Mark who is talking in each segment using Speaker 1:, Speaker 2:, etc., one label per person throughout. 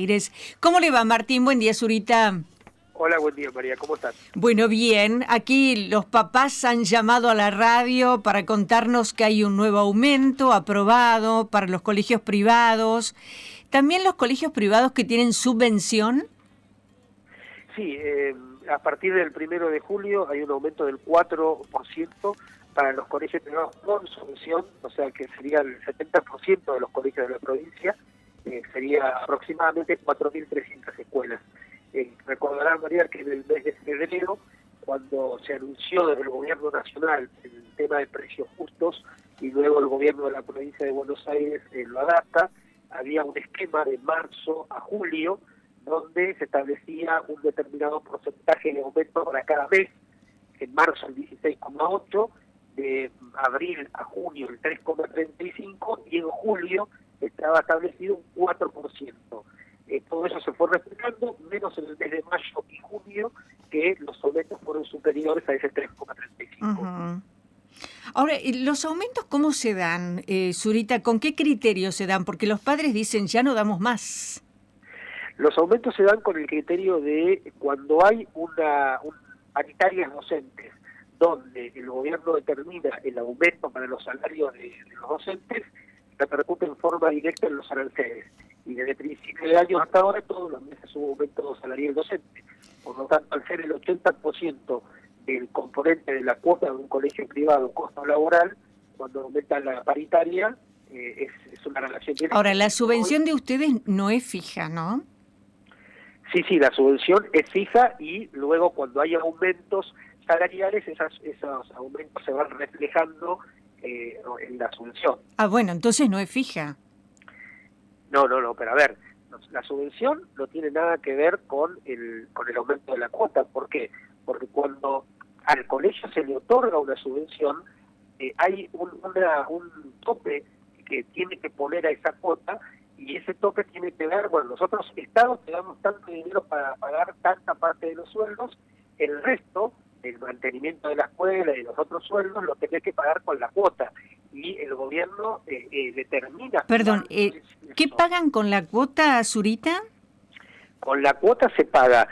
Speaker 1: Aires. ¿Cómo le va, Martín? Buen día, Zurita.
Speaker 2: Hola, buen día, María. ¿Cómo estás?
Speaker 1: Bueno, bien. Aquí los papás han llamado a la radio para contarnos que hay un nuevo aumento aprobado para los colegios privados. ¿También los colegios privados que tienen subvención?
Speaker 2: Sí, a partir del 1 de julio hay un aumento del 4% para los colegios privados con subvención, o sea que sería el 70% de los colegios de la provincia, sería aproximadamente 4.300 escuelas. Recordarán, María, que en el mes de febrero, cuando se anunció desde el gobierno nacional el tema de precios justos y luego el gobierno de la provincia de Buenos Aires lo adapta, había un esquema de marzo a julio donde se establecía un determinado porcentaje de aumento para cada mes. En marzo el 16,8%, de abril a junio el 3,35% y en julio estaba establecido un 4%. Todo eso se fue respetando, menos en el mes de mayo y junio, que los aumentos fueron superiores a ese 3,35%.
Speaker 1: Uh-huh. Ahora, ¿los aumentos cómo se dan, Zurita? ¿Con qué criterios se dan? Porque los padres dicen, ya no damos más.
Speaker 2: Los aumentos se dan con el criterio de cuando hay paritarias docentes, donde el gobierno determina el aumento para los salarios de los docentes, repercute en forma directa en los aranceles. Y desde principio de año hasta ahora, todos los meses hubo aumento salarial docente. Por lo tanto, al ser el 80% del componente de la cuota de un colegio privado costo laboral, cuando aumenta la paritaria, es una relación directa.
Speaker 1: Ahora, la subvención de ustedes no es fija, ¿no?
Speaker 2: Sí, la subvención es fija y luego cuando hay aumentos salariales, esos aumentos se van reflejando en la subvención.
Speaker 1: Ah, bueno, entonces no es fija.
Speaker 2: No, pero a ver, la subvención no tiene nada que ver con el aumento de la cuota. ¿Por qué? Porque cuando al colegio se le otorga una subvención, hay un tope que tiene que poner a esa cuota, y ese tope tiene que ver, bueno, nosotros estados te damos tanto dinero para pagar tanta parte de los sueldos, el resto, el mantenimiento de la escuela y los otros sueldos, lo tenés que pagar con la cuota. Y el gobierno determina...
Speaker 1: Perdón, ¿qué pagan con la cuota, Zurita?
Speaker 2: Con la cuota se paga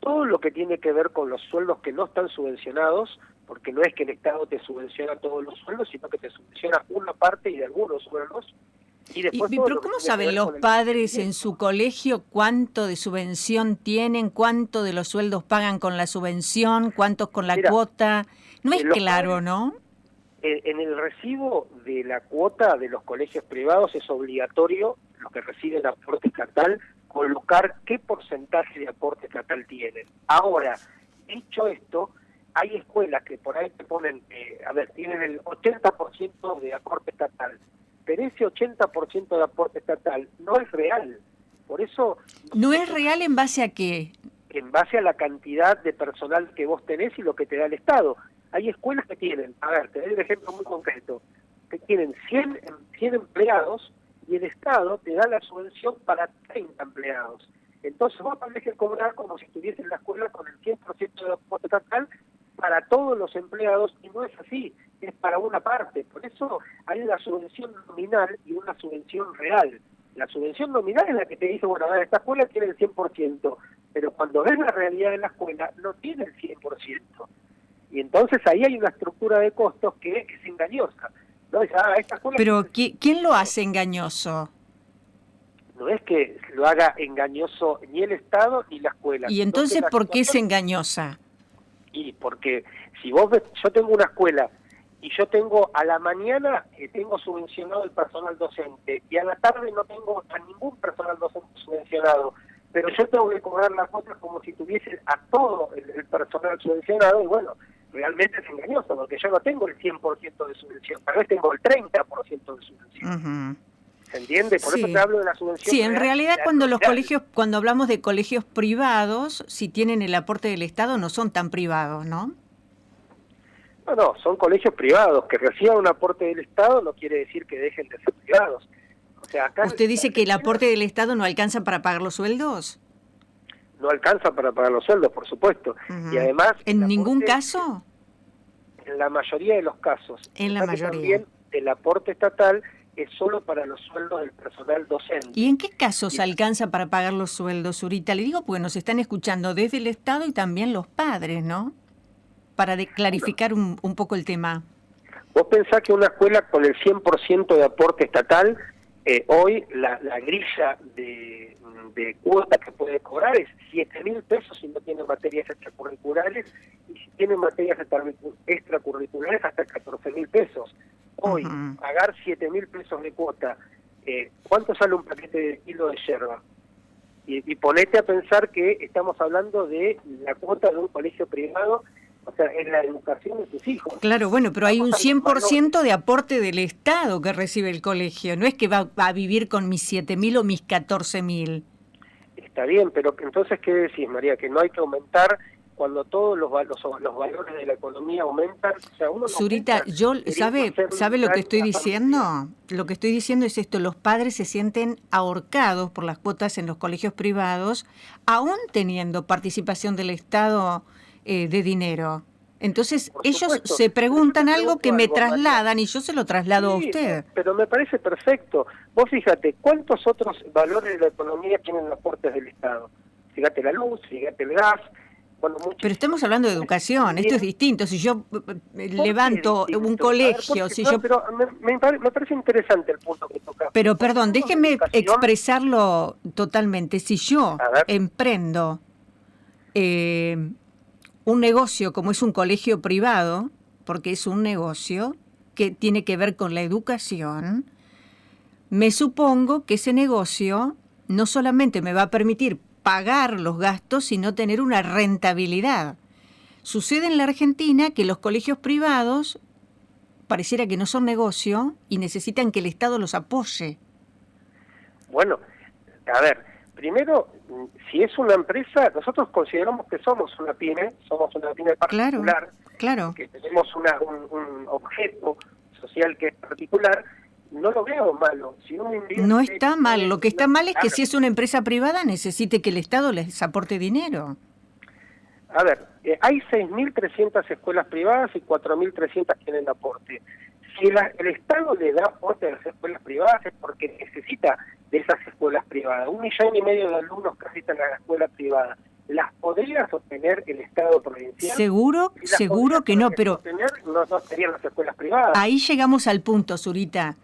Speaker 2: todo lo que tiene que ver con los sueldos que no están subvencionados, porque no es que el Estado te subvenciona todos los sueldos, sino que te subvenciona una parte y de algunos sueldos. Y después
Speaker 1: ¿Pero cómo saben los padres en su colegio cuánto de subvención tienen, cuánto de los sueldos pagan con la subvención, cuántos con la cuota? No es claro, padres, ¿no?
Speaker 2: En el recibo de la cuota de los colegios privados es obligatorio, los que reciben aporte estatal, colocar qué porcentaje de aporte estatal tienen. Ahora, dicho esto, hay escuelas que por ahí te ponen, tienen el 80% de aporte estatal, pero ese 80% de aporte estatal no es real. Por eso...
Speaker 1: ¿No es real en base a qué?
Speaker 2: En base a la cantidad de personal que vos tenés y lo que te da el Estado. Hay escuelas que tienen, te doy un ejemplo muy concreto, que tienen 100 empleados y el Estado te da la subvención para 30 empleados. Entonces vos tenés que cobrar como si estuviese en la escuela con el 100% de aporte estatal para todos los empleados, y no es así, es para una parte. Por eso hay una subvención nominal y una subvención real. La subvención nominal es la que te dice, bueno, esta escuela tiene el 100%, pero cuando ves la realidad de la escuela no tiene el 100%. Y entonces ahí hay una estructura de costos que es engañosa. ¿No? Esta escuela...
Speaker 1: Pero ¿quién lo hace engañoso?
Speaker 2: No es que lo haga engañoso ni el Estado ni la escuela.
Speaker 1: ¿Y entonces por qué es engañosa?
Speaker 2: Y porque si vos ves, yo tengo una escuela y yo tengo a la mañana tengo subvencionado el personal docente y a la tarde no tengo a ningún personal docente subvencionado, pero yo tengo que cobrar las cuotas como si tuviese a todo el personal subvencionado, y bueno, realmente es engañoso porque yo no tengo el 100% de subvención, tal vez tengo el 30% de subvención.
Speaker 1: Uh-huh.
Speaker 2: ¿Se entiende? Por eso te hablo de la subvención.
Speaker 1: Sí, en realidad cuando hablamos de colegios privados, si tienen el aporte del Estado, no son tan privados, ¿no?
Speaker 2: No, son colegios privados. Que reciban un aporte del Estado no quiere decir que dejen de ser privados. O sea, acá
Speaker 1: ¿Usted dice que el aporte del Estado no alcanza para pagar los sueldos?
Speaker 2: No alcanza para pagar los sueldos, por supuesto.
Speaker 1: Uh-huh.
Speaker 2: Y además...
Speaker 1: ¿En ningún caso?
Speaker 2: En la mayoría de los casos.
Speaker 1: En la mayoría.
Speaker 2: También el aporte estatal es solo para los sueldos del personal docente.
Speaker 1: ¿Y en qué casos alcanza para pagar los sueldos, Zurita? Le digo porque nos están escuchando desde el Estado y también los padres, ¿no? Para clarificar un poco el tema.
Speaker 2: Vos pensás que una escuela con el 100% de aporte estatal, hoy la grilla de cuota que puede cobrar es 7.000 pesos si no tiene materias extracurriculares, y si tiene materias extracurriculares hasta 14.000 pesos. Hoy, pagar 7.000 pesos de cuota, ¿cuánto sale un paquete de kilo de yerba? Y ponete a pensar que estamos hablando de la cuota de un colegio privado, o sea, es la educación de tus hijos.
Speaker 1: Claro, bueno, pero hay un 100% de aporte del Estado que recibe el colegio. No es que va a vivir con mis 7.000 o mis 14.000.
Speaker 2: Está bien, pero entonces, ¿qué decís, María? Que no hay que aumentar cuando todos los valores de la economía aumentan. O sea, uno
Speaker 1: Zurita, ¿sabe lo que estoy diciendo? Lo que estoy diciendo es esto: los padres se sienten ahorcados por las cuotas en los colegios privados, aún teniendo participación del Estado de dinero. Entonces ellos se preguntan algo que me trasladan, y yo se lo traslado a usted.
Speaker 2: Pero me parece perfecto. Vos fíjate, ¿cuántos otros valores de la economía tienen aportes del Estado? Fíjate la luz, fíjate el gas. Bueno,
Speaker 1: pero estamos hablando de educación, esto es distinto. Si yo levanto un colegio,
Speaker 2: Pero me parece interesante el punto que tocas.
Speaker 1: Pero perdón, déjeme expresarlo totalmente. Si yo emprendo un negocio como es un colegio privado, porque es un negocio que tiene que ver con la educación, me supongo que ese negocio no solamente me va a permitir pagar los gastos, sino tener una rentabilidad. Sucede en la Argentina que los colegios privados pareciera que no son negocio y necesitan que el Estado los apoye.
Speaker 2: Bueno, a ver, primero, si es una empresa, nosotros consideramos que somos una pyme particular,
Speaker 1: claro.
Speaker 2: Que tenemos un objeto social que es particular. No lo veo malo. Si uno
Speaker 1: no está mal. Lo que está mal es que si es una empresa privada necesite que el Estado les aporte dinero.
Speaker 2: A ver, hay 6.300 escuelas privadas y 4.300 tienen aporte. Si el Estado le da aporte a las escuelas privadas es porque necesita de esas escuelas privadas. 1,5 millones de alumnos que asisten a la escuela privada. ¿Las podría sostener el Estado provincial?
Speaker 1: Seguro que no, pero
Speaker 2: no serían las escuelas privadas.
Speaker 1: Ahí llegamos al punto, Zurita.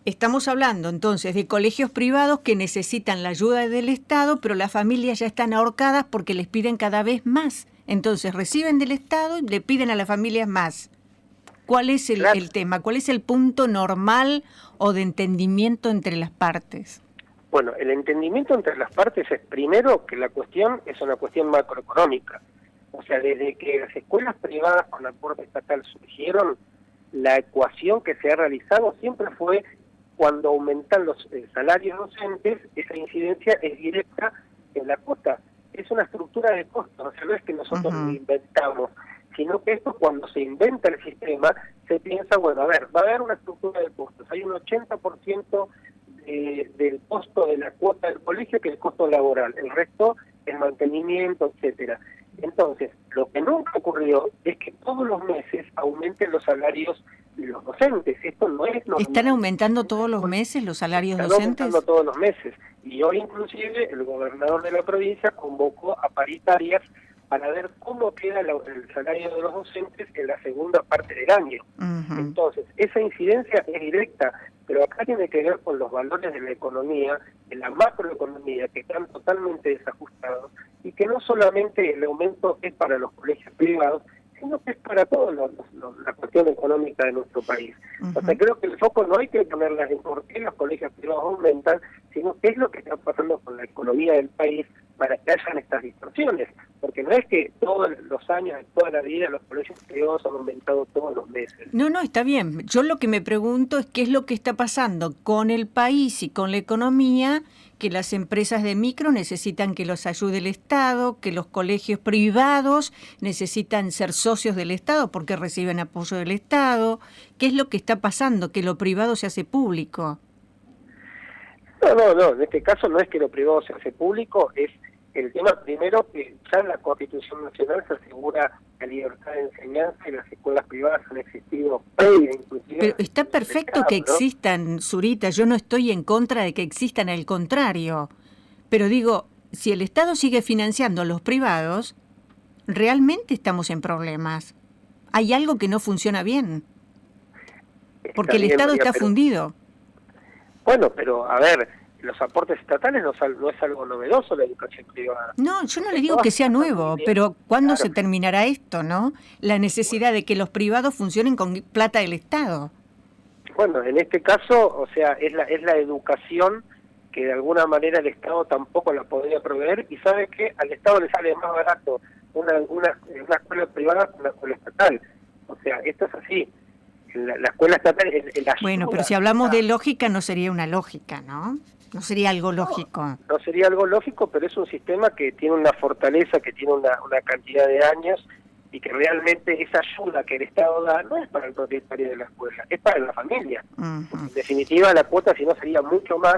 Speaker 1: Estamos hablando entonces de colegios privados que necesitan la ayuda del Estado, pero las familias ya están ahorcadas porque les piden cada vez más. Entonces reciben del Estado y le piden a las familias más. ¿Cuál es el tema? ¿Cuál es el punto normal o de entendimiento entre las partes?
Speaker 2: Bueno, el entendimiento entre las partes es primero que la cuestión es una cuestión macroeconómica. O sea, desde que las escuelas privadas con aporte estatal surgieron, la ecuación que se ha realizado siempre fue cuando aumentan los salarios docentes, esa incidencia es directa en la cuota. Es una estructura de costos, o sea, no es que nosotros lo inventamos, sino que esto cuando se inventa el sistema, se piensa, bueno, a ver, va a haber una estructura de costos. Hay un 80% del costo de la cuota del colegio que es el costo laboral, el resto el mantenimiento, etcétera. Entonces, lo que nunca ocurrió es que todos los meses aumenten los salarios de los docentes. Esto no es normal.
Speaker 1: ¿Están aumentando todos los meses los salarios docentes?
Speaker 2: Están aumentando todos los meses. Y hoy inclusive el gobernador de la provincia convocó a paritarias para ver cómo queda el salario de los docentes en la segunda parte del año. Entonces, esa incidencia es directa, pero acá tiene que ver con los valores de la economía, de la macroeconomía, que están totalmente desajustados, y que no solamente el aumento es para los colegios privados, sino que es para toda la cuestión económica de nuestro país. O sea, creo que el foco no hay que ponerla en por qué los colegios privados aumentan, sino qué es lo que está pasando con la economía del país para que hayan estas distorsiones. Porque no es que todos los años, toda la vida, los colegios privados han aumentado todos los meses.
Speaker 1: No, está bien. Yo lo que me pregunto es qué es lo que está pasando con el país y con la economía, que las empresas de micro necesitan que los ayude el Estado, que los colegios privados necesitan ser socios del Estado porque reciben apoyo del Estado. ¿Qué es lo que está pasando? Que lo privado se hace público.
Speaker 2: No. En este caso no es que lo privado se hace público, es El tema primero que ya en la Constitución Nacional se asegura la libertad de enseñanza y las escuelas privadas han existido previa inclusive.
Speaker 1: Pero está perfecto que existan, Zurita, yo no estoy en contra de que existan, al contrario. Pero digo, si el Estado sigue financiando a los privados, realmente estamos en problemas. Hay algo que no funciona bien. Porque el Estado está fundido.
Speaker 2: Bueno, pero a ver, los aportes estatales no es algo novedoso la educación privada.
Speaker 1: No, yo no le digo que sea nuevo, pero ¿cuándo se terminará esto, no? La necesidad de que los privados funcionen con plata del Estado.
Speaker 2: Bueno, en este caso, o sea, es la educación que de alguna manera el Estado tampoco la podría proveer, y sabe que al Estado le sale más barato una escuela privada que una escuela estatal. O sea, esto es así. La escuela estatal
Speaker 1: bueno, pero si hablamos de lógica, no sería una lógica, ¿no? No sería algo lógico.
Speaker 2: No sería algo lógico, pero es un sistema que tiene una fortaleza, que tiene una cantidad de años, y que realmente esa ayuda que el Estado da no es para el propietario de la escuela, es para la familia.
Speaker 1: Uh-huh.
Speaker 2: En definitiva, la cuota, si no, sería mucho más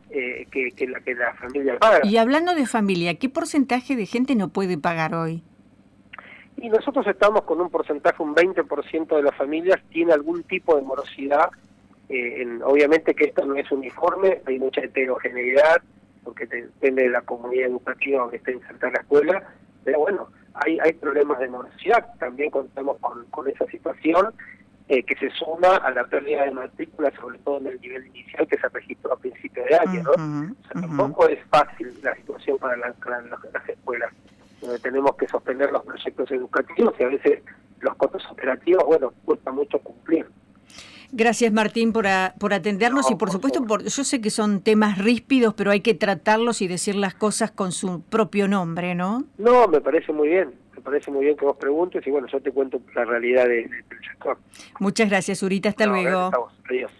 Speaker 2: que la familia paga.
Speaker 1: Y hablando de familia, ¿qué porcentaje de gente no puede pagar hoy?
Speaker 2: Y nosotros estamos con un porcentaje, un 20% de las familias tiene algún tipo de morosidad. Obviamente que esto no es uniforme, hay mucha heterogeneidad, porque depende de la comunidad educativa donde esté insertada la escuela, pero bueno, hay problemas de morosidad. También contamos con esa situación que se suma a la pérdida de matrícula, sobre todo en el nivel inicial que se registró a principio de año, ¿no? O sea, tampoco es fácil la situación para las escuelas, donde tenemos que sostener los proyectos educativos y a veces los costos operativos, bueno, cuesta mucho cumplir.
Speaker 1: Gracias, Martín, por atendernos, y por supuesto, yo sé que son temas ríspidos, pero hay que tratarlos y decir las cosas con su propio nombre, ¿no?
Speaker 2: No, me parece muy bien que vos preguntes, y bueno, yo te cuento la realidad del sector.
Speaker 1: Muchas gracias, Zurita, hasta luego.
Speaker 2: Gracias a vos. Adiós.